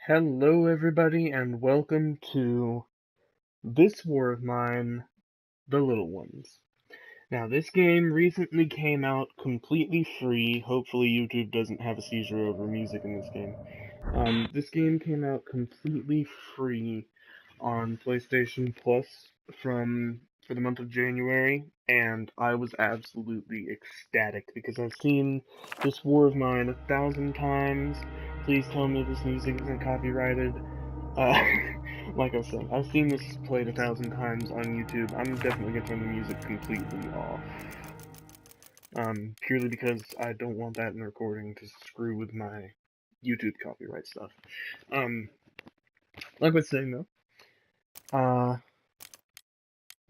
Hello, everybody, and welcome to this war of mine, The Little Ones. Now, this game recently came out completely free. Hopefully, YouTube doesn't have a seizure over music in this game. This game came out completely free on PlayStation Plus for the month of January, and I was absolutely ecstatic because I've seen this war of mine 1,000 times. Please tell me this music isn't copyrighted. Uh, like I said, I've seen this played 1,000 times on YouTube. I'm definitely gonna turn the music completely off. Purely because I don't want that in the recording to screw with my YouTube copyright stuff. Um, like I was saying though,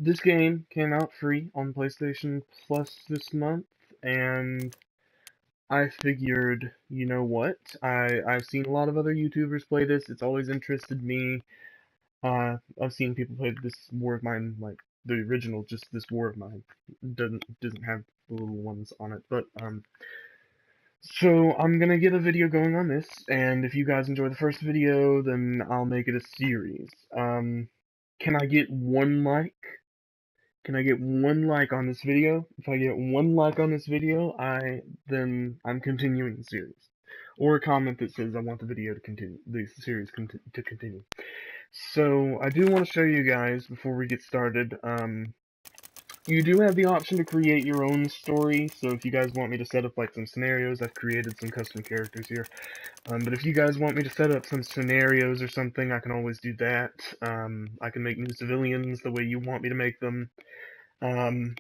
this game came out free on PlayStation Plus this month, and I figured, you know what? I've seen a lot of other YouTubers play this. It's always interested me. I've seen people play this War of Mine, like the original, just this War of Mine doesn't have the little ones on it. But so I'm gonna get a video going on this, and if you guys enjoy the first video, then I'll make it a series. Can I get one like? Can I get one like on this video? If I get one like on this video, then I'm continuing the series, or a comment that says I want the video to continue, the series to continue. So I do want to show you guys before we get started. You do have the option to create your own story. So if you guys want me to set up like some scenarios, I've created some custom characters here. But if you guys want me to set up some scenarios or something, I can always do that. I can make new civilians the way you want me to make them. You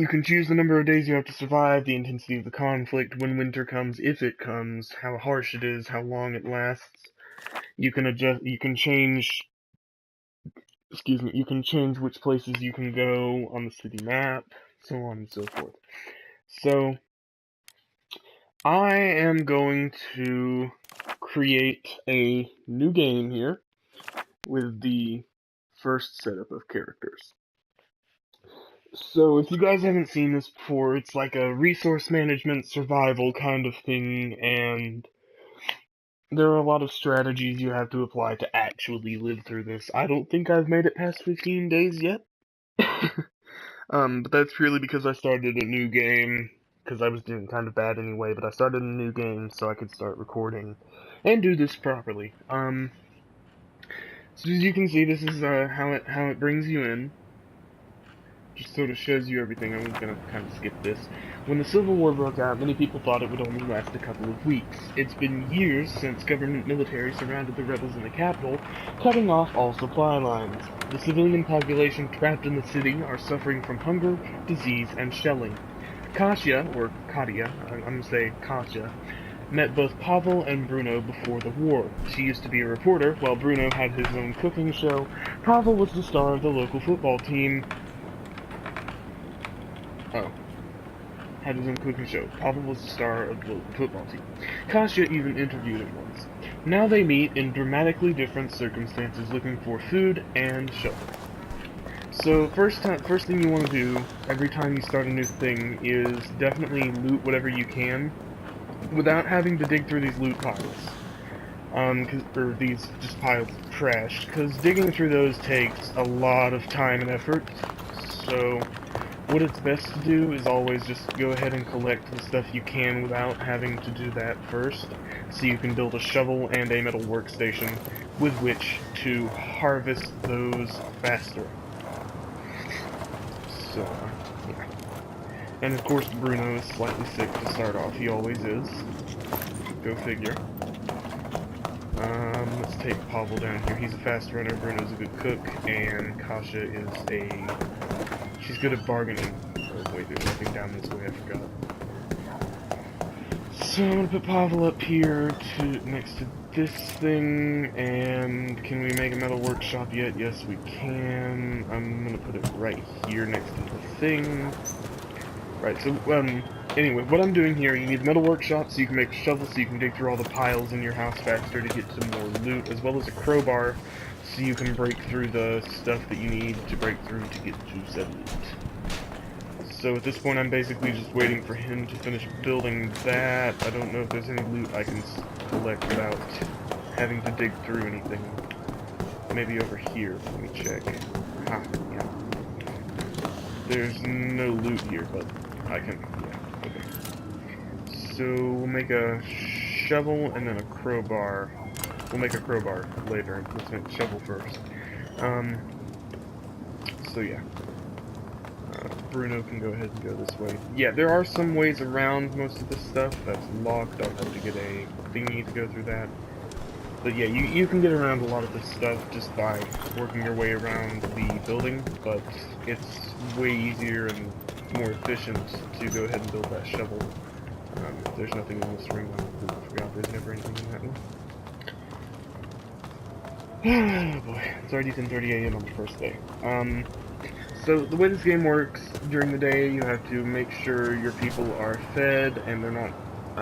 can choose the number of days you have to survive, the intensity of the conflict, when winter comes, if it comes, how harsh it is, how long it lasts. You can change, you can change which places you can go on the city map, so on and so forth. So, I am going to create a new game here with the first setup of characters. So, if you guys haven't seen this before, it's like a resource management survival kind of thing, and there are a lot of strategies you have to apply to actually live through this. I don't think I've made it past 15 days yet. But that's purely because I started a new game, because I was doing kind of bad anyway, but I started a new game so I could start recording and do this properly. So as you can see, this is how it brings you in. Just sort of shows you everything. I'm gonna kind of skip this. When the Civil War broke out, many people thought it would only last a couple of weeks. It's been years since government military surrounded the rebels in the capital, cutting off all supply lines. The civilian population trapped in the city are suffering from hunger, disease, and shelling. Kasia, or Katia, I'm gonna say Kasia, met both Pavel and Bruno before the war. She used to be a reporter, while Bruno had his own cooking show. Pavel was the star of the local football team. Had his own cooking show. Pavel was the star of the football team. Kasia even interviewed him once. Now they meet in dramatically different circumstances, looking for food and shelter. So first thing you want to do every time you start a new thing is definitely loot whatever you can, without having to dig through these loot piles. Or these just piles of trash, because digging through those takes a lot of time and effort. So what it's best to do is always just go ahead and collect the stuff you can without having to do that first, so you can build a shovel and a metal workstation with which to harvest those faster. So, yeah. And of course Bruno is slightly sick to start off, he always is. Go figure. Let's take Pavel down here. He's a fast runner, Bruno's a good cook, and Kasia is she's good at bargaining. Oh wait, there's nothing down this way, I forgot. So I'm gonna put Pavel up here next to this thing, and can we make a metal workshop yet? Yes, we can. I'm gonna put it right here next to the thing. Right, so, anyway, what I'm doing here, you need a metal workshop so you can make a shovel so you can dig through all the piles in your house faster to get some more loot, as well as a crowbar so you can break through the stuff that you need to break through to get to said loot. So at this point I'm basically just waiting for him to finish building that. I don't know if there's any loot I can collect without having to dig through anything. Maybe over here, let me check. Ha, yeah. There's no loot here, but I can, yeah, okay. So we'll make a shovel and then a crowbar. We'll make a crowbar later. Let's make the shovel first. So yeah. Bruno can go ahead and go this way. Yeah, there are some ways around most of this stuff that's locked. I'll have to get a thingy to go through that. But yeah, you can get around a lot of this stuff just by working your way around the building, but it's way easier and more efficient to go ahead and build that shovel. There's nothing in this ring. I forgot there's never anything in that one. Oh boy, it's already 10:30 a.m. on the first day. So the way this game works, during the day you have to make sure your people are fed and they're not,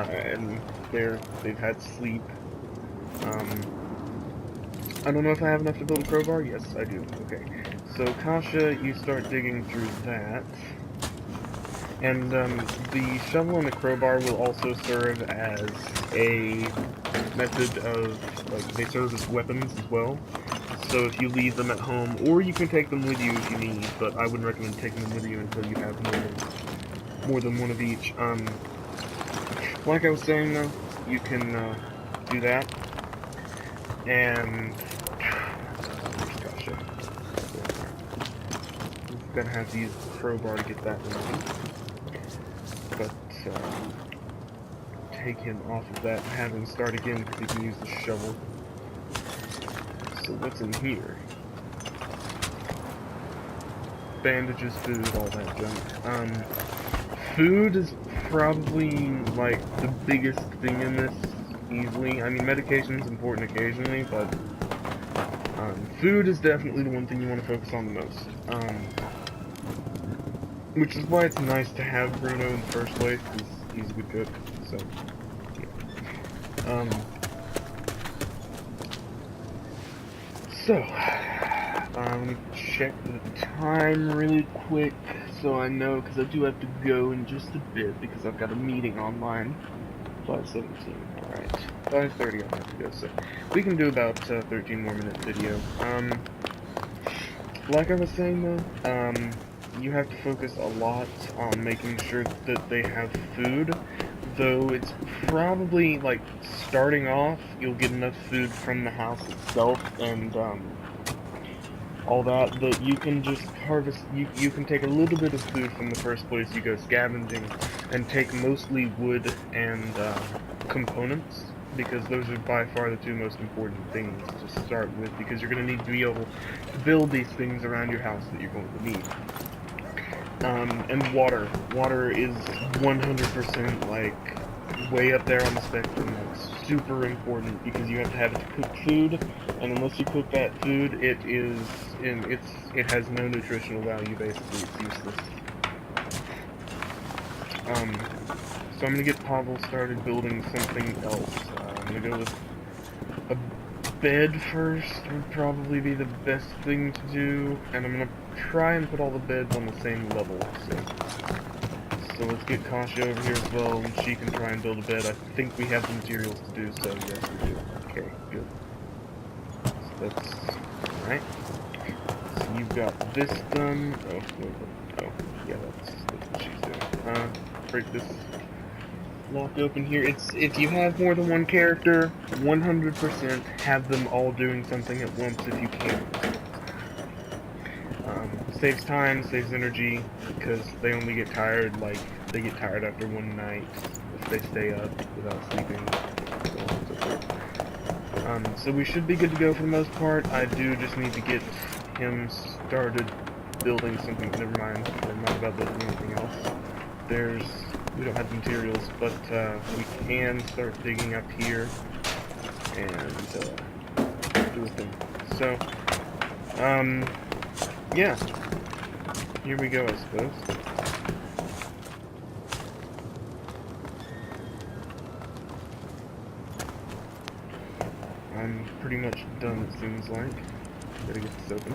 and they've had sleep. I don't know if I have enough to build a crowbar. Yes, I do. Okay. So Kasha, you start digging through that. And the shovel and the crowbar will also serve as a method of, like, they serve as weapons as well. So if you leave them at home, or you can take them with you if you need, but I wouldn't recommend taking them with you until you have more than one of each. Like I was saying though, you can do that, and gotcha. We're gonna have to use the crowbar to get that one, but take him off of that and have him start again because he can use the shovel. So what's in here? Bandages, food, all that junk. Food is probably, like, the biggest thing in this, easily. I mean, medication's important occasionally, but food is definitely the one thing you want to focus on the most. Which is why it's nice to have Bruno in the first place, because he's a good cook, so, yeah. So, let me check the time really quick, so I know, because I do have to go in just a bit, because I've got a meeting online. 5:17, alright. 5:30 I'll have to go, so we can do about 13 more minute video. Like I was saying though, you have to focus a lot on making sure that they have food, though it's probably, like, starting off, you'll get enough food from the house itself, and, all that you can just harvest, you can take a little bit of food from the first place you go scavenging, and take mostly wood and, components, because those are by far the two most important things to start with, because you're going to need to be able to build these things around your house that you're going to need. And water. Water is 100%, like, way up there on the spectrum. It's super important because you have to have it to cook food, and unless you cook that food, it has no nutritional value, basically. It's useless. So I'm gonna get Pavel started building something else. I'm gonna go with a bed first, would probably be the best thing to do, and I'm gonna try and put all the beds on the same level, so let's get Kasha over here as well, and she can try and build a bed. I think we have the materials to do so, yes we do. Okay, good. So that's, alright. So you've got this done, yeah, that's what she's doing. Break this lock open here. If you have more than one character, 100% have them all doing something at once if you can. Saves time, saves energy, because they only get tired, like, they get tired after one night if they stay up without sleeping, so on and so forth. So we should be good to go for the most part. I do just need to get him started building something. Never mind about building anything else. We don't have the materials, but we can start digging up here and do a thing. So, yeah. Here we go, I suppose. I'm pretty much done, it seems like. Gotta get this open.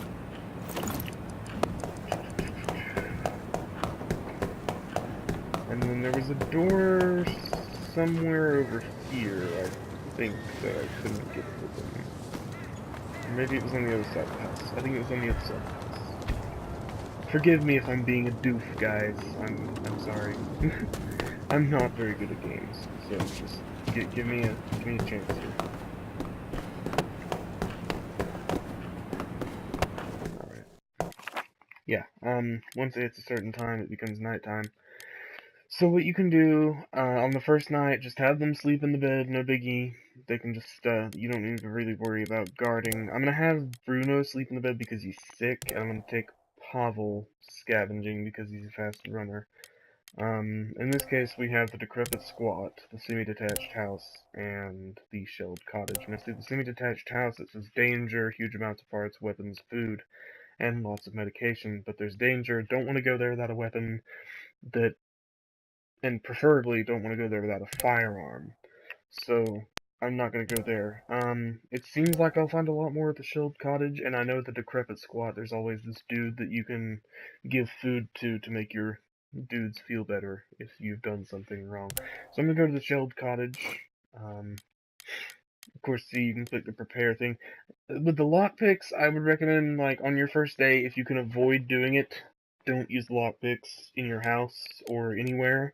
And then there was a door somewhere over here, I think, that I couldn't get open. Or maybe it was on the other side of the house. I think it was on the other side of the house. Forgive me if I'm being a doof, guys. I'm sorry. I'm not very good at games, so just give me a chance here. Alright. Yeah, once it hits a certain time, it becomes nighttime. So what you can do, on the first night, just have them sleep in the bed, no biggie. They can just, you don't need to really worry about guarding. I'm gonna have Bruno sleep in the bed because he's sick, and I'm gonna take Pavel scavenging because he's a fast runner. In this case, we have the Decrepit Squat, the semi-detached house, and the Shelled Cottage. Now, see, the semi-detached house, it says danger, huge amounts of parts, weapons, food, and lots of medication, but there's danger. Don't want to go there without a weapon, and preferably don't want to go there without a firearm. So, I'm not going to go there. It seems like I'll find a lot more at the Shelled Cottage, and I know at the Decrepit Squat there's always this dude that you can give food to make your dudes feel better if you've done something wrong. So I'm gonna go to the Shelled Cottage. Of course, see, you can click the prepare thing. With the lockpicks, I would recommend, like, on your first day, if you can avoid doing it, don't use lockpicks in your house or anywhere,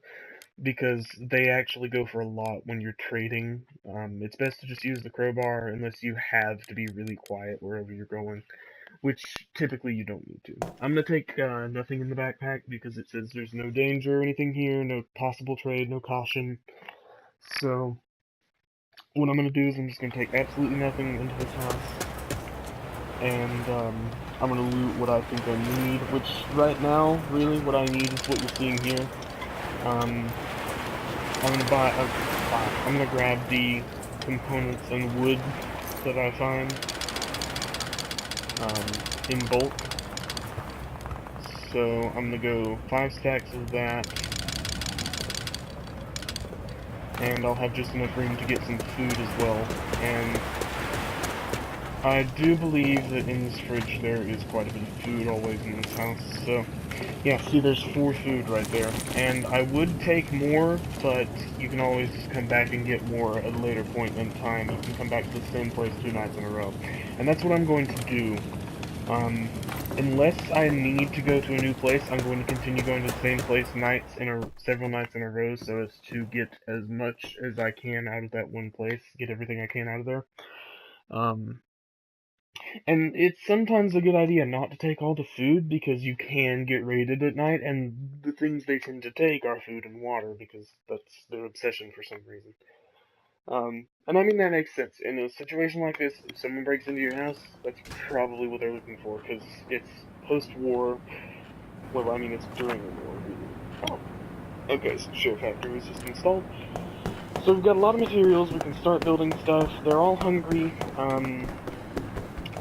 because they actually go for a lot when you're trading. It's best to just use the crowbar unless you have to be really quiet wherever you're going, which typically you don't need to. I'm gonna take nothing in the backpack because it says there's no danger or anything here, no possible trade, no caution. So what I'm gonna do is I'm just gonna take absolutely nothing into this house, and I'm gonna loot what I think I need, which right now, really, what I need is what you're seeing here. I'm gonna grab the components and wood that I find in bulk. So I'm gonna go 5 stacks of that, and I'll have just enough room to get some food as well. And I do believe that in this fridge there is quite a bit of food always in this house. So yeah, see, there's 4 food right there, and I would take more, but you can always just come back and get more at a later point in time. You can come back to the same place 2 nights in a row, and that's what I'm going to do. Unless I need to go to a new place, I'm going to continue going to the same place several nights in a row, so as to get as much as I can out of that one place, get everything I can out of there. And it's sometimes a good idea not to take all the food, because you can get raided at night, and the things they tend to take are food and water, because that's their obsession for some reason. And I mean, that makes sense. In a situation like this, if someone breaks into your house, that's probably what they're looking for, because it's post-war. Well, I mean, it's during the war, really. Oh. Okay, so Share Factory was just installed. So we've got a lot of materials, we can start building stuff. They're all hungry,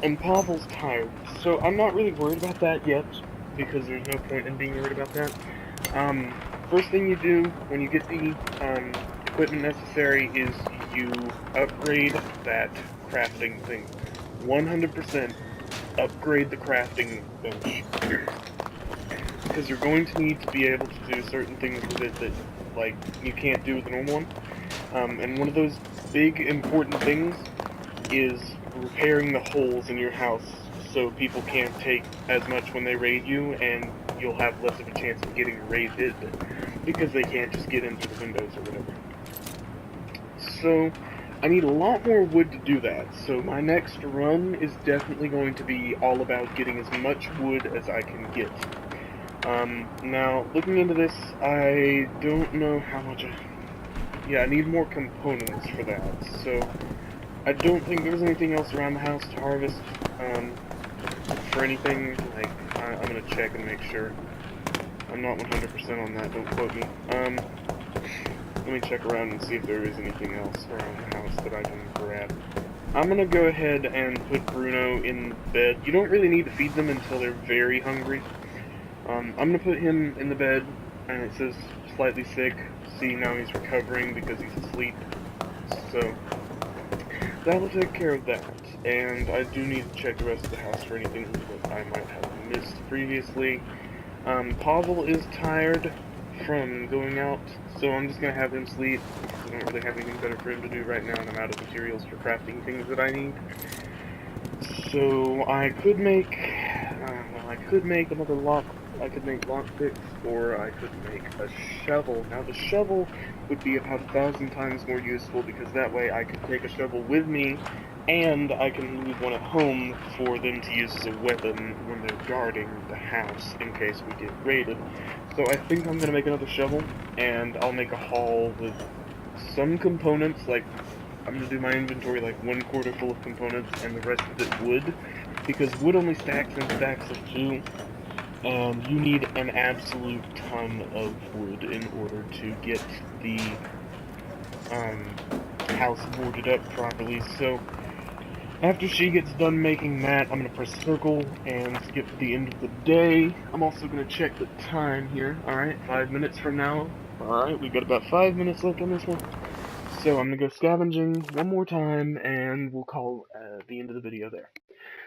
and Pavel's tired. So I'm not really worried about that yet, because there's no point in being worried about that. First thing you do when you get the equipment necessary is you upgrade that crafting thing. 100% upgrade the crafting bench. Because you're going to need to be able to do certain things with it that, like, you can't do with a normal one. And one of those big important things is repairing the holes in your house so people can't take as much when they raid you, and you'll have less of a chance of getting raided because they can't just get into the windows or whatever. So I need a lot more wood to do that, so my next run is definitely going to be all about getting as much wood as I can get. Now, looking into this, I don't know how much I need more components for that, so I don't think there's anything else around the house to harvest, for anything. Like, I'm gonna check and make sure. I'm not 100% on that, don't quote me. Let me check around and see if there is anything else around the house that I can grab. I'm gonna go ahead and put Bruno in bed. You don't really need to feed them until they're very hungry. I'm gonna put him in the bed, and it says slightly sick. See, now he's recovering because he's asleep. So that will take care of that. And I do need to check the rest of the house for anything that I might have missed previously. Pavel is tired from going out, so I'm just gonna have him sleep. I don't really have anything better for him to do right now, and I'm out of materials for crafting things that I need. So I could make, I could make another lock. I could make lockpicks, or I could make a shovel. Now the shovel would be about 1,000 times more useful, because that way I could take a shovel with me, and I can leave one at home for them to use as a weapon when they're guarding the house in case we get raided. So I think I'm gonna make another shovel, and I'll make a haul with some components, like I'm gonna do my inventory like 1/4 full of components and the rest of it wood, because wood only stacks in stacks of 2. You need an absolute ton of wood in order to get the house boarded up properly. So after she gets done making that, I'm gonna press circle and skip to the end of the day. I'm also gonna check the time here. Alright, 5 minutes from now. Alright, we've got about 5 minutes left on this one. So I'm gonna go scavenging one more time, and we'll call the end of the video there.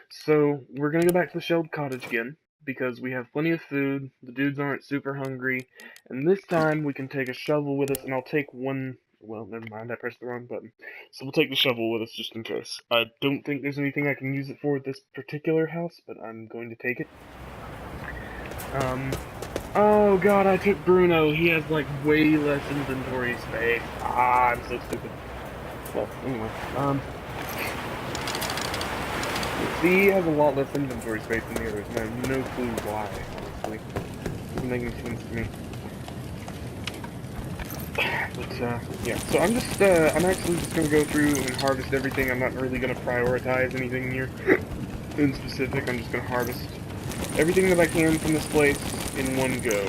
So we're gonna go back to the shelled cottage again, because we have plenty of food, the dudes aren't super hungry, and this time we can take a shovel with us, and I'll take one. Well, never mind, I pressed the wrong button. So we'll take the shovel with us just in case. I don't think there's anything I can use it for at this particular house, but I'm going to take it. Oh god, I took Bruno. He has like way less inventory space. Ah, I'm so stupid. Well, anyway, he has a lot less inventory space than the others, and I have no clue why, honestly. It doesn't make any sense to me. But, yeah, so I'm actually just gonna go through and harvest everything. I'm not really gonna prioritize anything here in specific. I'm just gonna harvest everything that I can from this place in one go.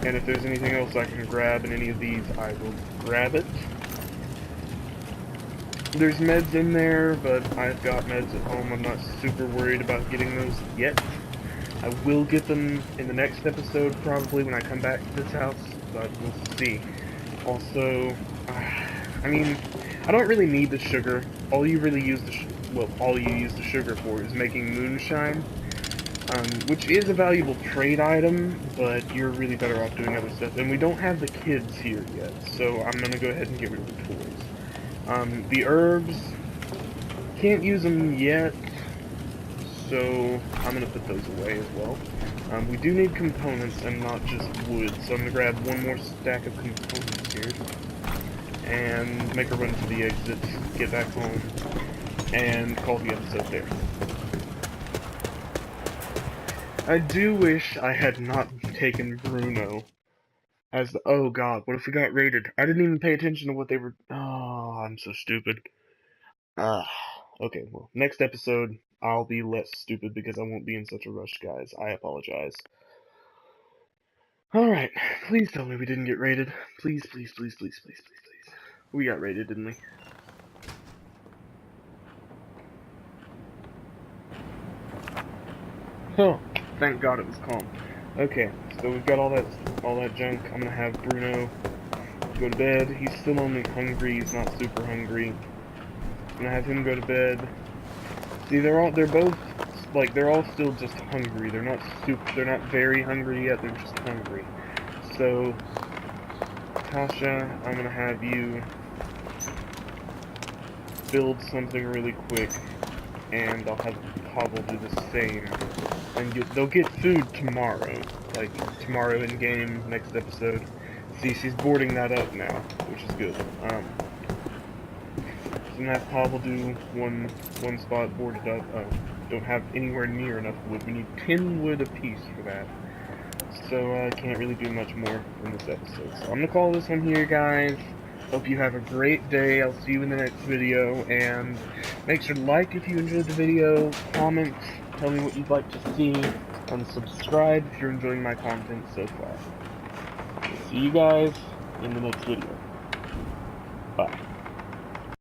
And if there's anything else I can grab in any of these, I will grab it. There's meds in there, but I've got meds at home. I'm not super worried about getting those yet. I will get them in the next episode, probably, when I come back to this house, but we'll see. Also, I mean, I don't really need the sugar. All you really use all you use the sugar for is making moonshine, which is a valuable trade item, but you're really better off doing other stuff. And we don't have the kids here yet, so I'm gonna go ahead and get rid of the toys. The herbs, can't use them yet, so I'm gonna put those away as well. We do need components and not just wood, so I'm gonna grab one more stack of components here, and make a run for the exit, get back home, and call the episode there. I do wish I had not taken Bruno as the— oh god, what if we got raided? I didn't even pay attention to what they were— oh, I'm so stupid. Okay, well, next episode, I'll be less stupid because I won't be in such a rush, guys. I apologize. Alright, please tell me we didn't get raided. Please, please, please, please, please, please, please. We got raided, didn't we? Oh, thank god it was calm. Okay, so we've got all that junk. I'm gonna have Bruno go to bed. He's still only hungry, he's not super hungry. I'm gonna have him go to bed. See, they're both, like, they're all still just hungry. They're not very hungry yet, they're just hungry. So, Tasha, I'm gonna have you build something really quick, and I'll have Pavel do the same. And they'll get food tomorrow. Like, tomorrow in game, next episode. See, she's boarding that up now, which is good. So I'm gonna have Pavel do one spot boarded up. Don't have anywhere near enough wood. We need 10 wood apiece for that. So I can't really do much more in this episode. So I'm gonna call this one here, guys. Hope you have a great day. I'll see you in the next video, and make sure to like if you enjoyed the video, comment, tell me what you'd like to see, and subscribe if you're enjoying my content so far. See you guys in the next video. Bye.